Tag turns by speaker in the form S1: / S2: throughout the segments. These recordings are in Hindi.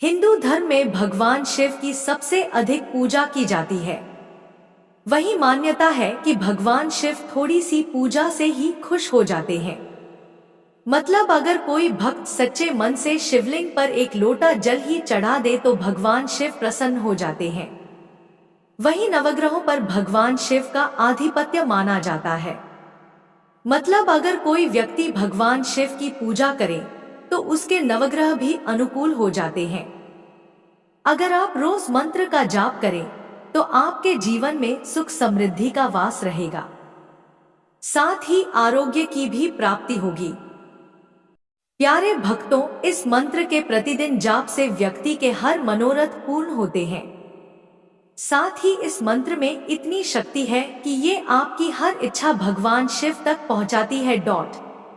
S1: हिंदू धर्म में भगवान शिव की सबसे अधिक पूजा की जाती है। वही मान्यता है कि भगवान शिव थोड़ी सी पूजा से ही खुश हो जाते हैं। मतलब अगर कोई भक्त सच्चे मन से शिवलिंग पर एक लोटा जल ही चढ़ा दे तो भगवान शिव प्रसन्न हो जाते हैं। वही नवग्रहों पर भगवान शिव का आधिपत्य माना जाता है। मतलब अगर कोई व्यक्ति भगवान शिव की पूजा करे तो उसके नवग्रह भी अनुकूल हो जाते हैं। अगर आप रोज मंत्र का जाप करें तो आपके जीवन में सुख समृद्धि का वास रहेगा, साथ ही आरोग्य की भी प्राप्ति होगी। प्यारे भक्तों, इस मंत्र के प्रतिदिन जाप से व्यक्ति के हर मनोरथ पूर्ण होते हैं। साथ ही इस मंत्र में इतनी शक्ति है कि ये आपकी हर इच्छा भगवान शिव तक पहुंचाती है।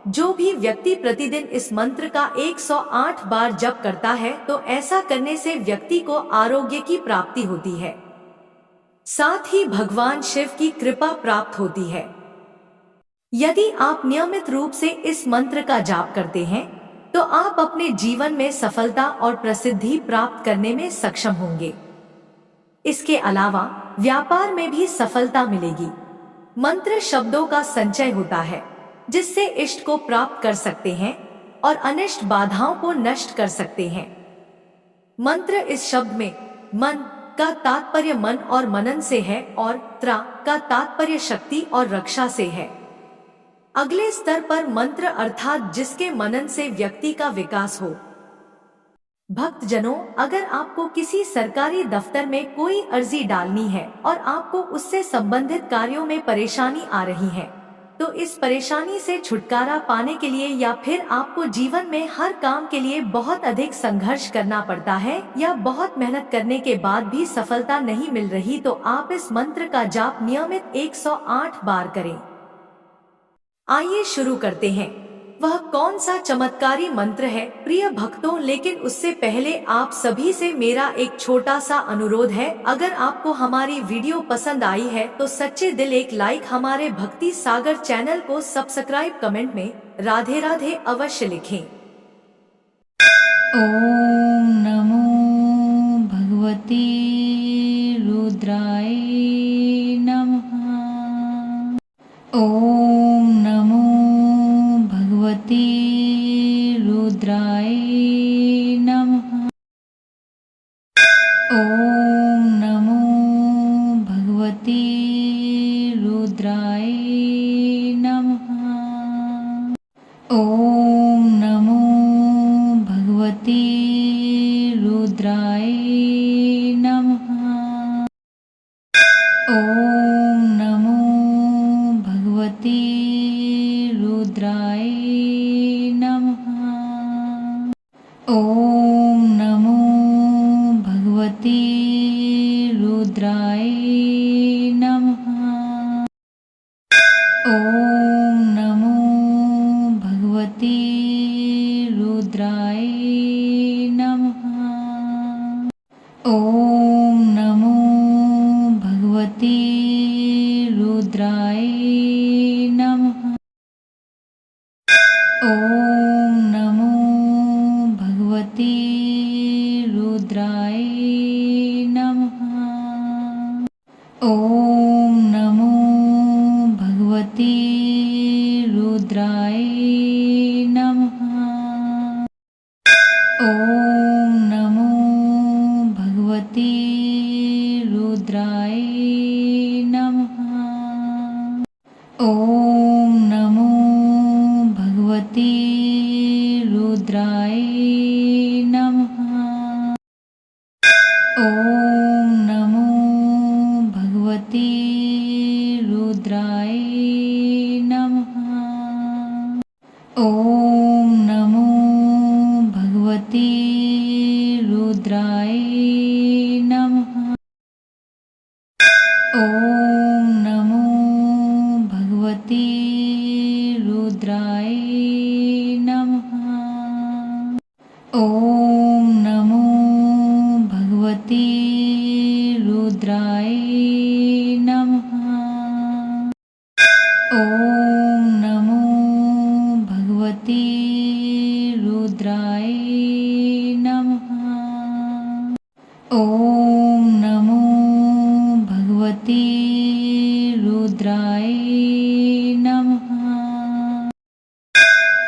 S1: जो भी व्यक्ति प्रतिदिन इस मंत्र का 108 बार जप करता है तो ऐसा करने से व्यक्ति को आरोग्य की प्राप्ति होती है, साथ ही भगवान शिव की कृपा प्राप्त होती है। यदि आप नियमित रूप से इस मंत्र का जाप करते हैं तो आप अपने जीवन में सफलता और प्रसिद्धि प्राप्त करने में सक्षम होंगे। इसके अलावा व्यापार में भी सफलता मिलेगी। मंत्र शब्दों का संचय होता है जिससे इष्ट को प्राप्त कर सकते हैं और अनिष्ट बाधाओं को नष्ट कर सकते हैं। मंत्र इस शब्द में मन का तात्पर्य मन और मनन से है और त्रा का तात्पर्य शक्ति और रक्षा से है। अगले स्तर पर मंत्र अर्थात जिसके मनन से व्यक्ति का विकास हो। भक्तजनों, अगर आपको किसी सरकारी दफ्तर में कोई अर्जी डालनी है और आपको उससे संबंधित कार्यों में परेशानी आ रही है तो इस परेशानी से छुटकारा पाने के लिए या फिर आपको जीवन में हर काम के लिए बहुत अधिक संघर्ष करना पड़ता है या बहुत मेहनत करने के बाद भी सफलता नहीं मिल रही तो आप इस मंत्र का जाप नियमित 108 बार करें। आइए शुरू करते हैं। वह कौन सा चमत्कारी मंत्र है प्रिय भक्तों, लेकिन उससे पहले आप सभी से मेरा एक छोटा सा अनुरोध है। अगर आपको हमारी वीडियो पसंद आई है तो सच्चे दिल एक लाइक, हमारे भक्ति सागर चैनल को सब्सक्राइब, कमेंट में राधे राधे अवश्य लिखें।
S2: ओम नमो भगवते रुद्राय नमः। ओम नमो भगवते रुद्राय नमः। ओम नमो भगवते रुद्राय नमः। ओम नमो भगवते रुद्राय नमः। ओम नमो भगवते रुद्राय नमः। ओम नमो भगवते रुद्राय नमः। ओम नमो भगवते रुद्राय नमः। ओम नमो भगवते रुद्राय नमः। ओम नमो भगवते रुद्राय नमः। ओम नमो भगवते रुद्राय नमः। ओम नमो भगवते रुद्राय नमः। ओम नमो भगवते रुद्राय नमः। ओम नमो भगवते रुद्राय नमः। ओम नमो भगवते रुद्राय नमः। ओम नमो भगवते रुद्राय नमः। ओम नमो भगवते रुद्राय नमः। ओम नमो भगवते रुद्राय नमः।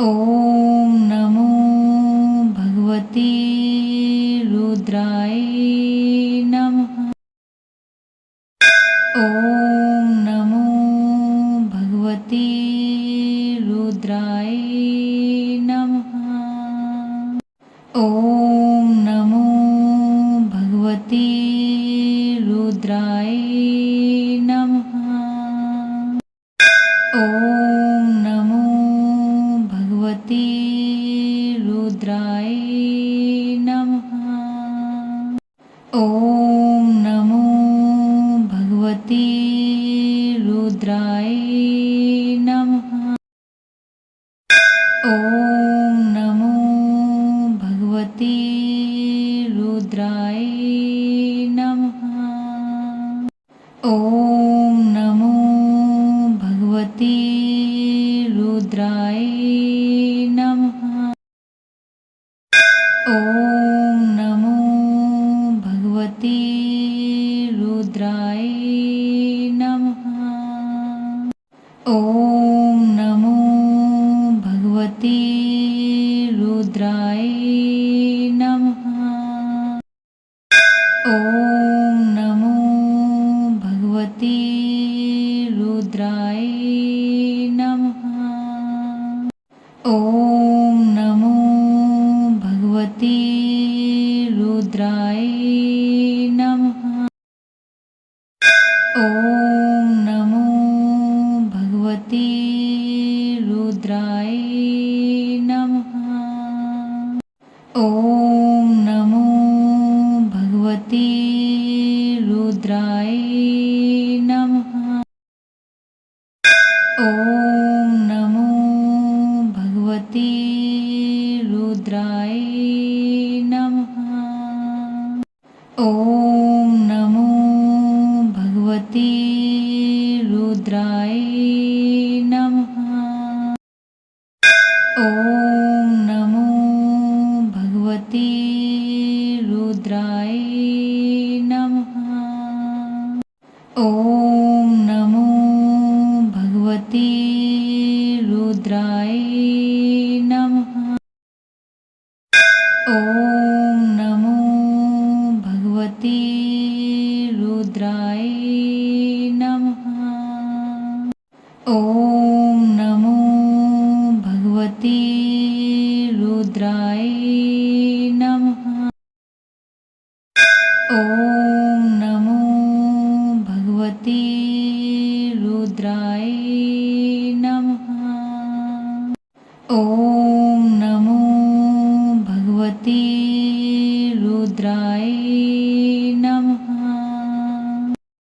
S2: ॐ नमो भगवते रुद्राय नमः। ॐ नमो भगवते रुद्राय नमः। ॐ नमो भगवते रुद्राय नमः। ॐ नमो भगवते रुद्राय नमः। ॐ नमो भगवते रुद्राय नमः। ॐ नमो भगवते रुद्राय नमः। ॐ नमो भगवते रुद्राय नमः। ॐ नमो भगवते रुद्राय नमः। ॐ नमो भगवते रुद्राय नमः। ॐ नमो भगवते रुद्राय नमः। ॐ नमो भगवते रुद्राय नमः। ॐ नमो भगवते रुद्राय नमः। ॐ नमो भगवते रुद्राय नमः। ॐ नमो भगवते रुद्राय नमः। ॐ नमो भगवते रुद्राय नमः। ॐ नमो भगवते रुद्राय नमः। ॐ नमो भगवते रुद्राय नमः। ॐ नमो भगवते रुद्राय नमः। ॐ नमो भगवते रुद्राय नमः। ॐ नमो भगवते रुद्राय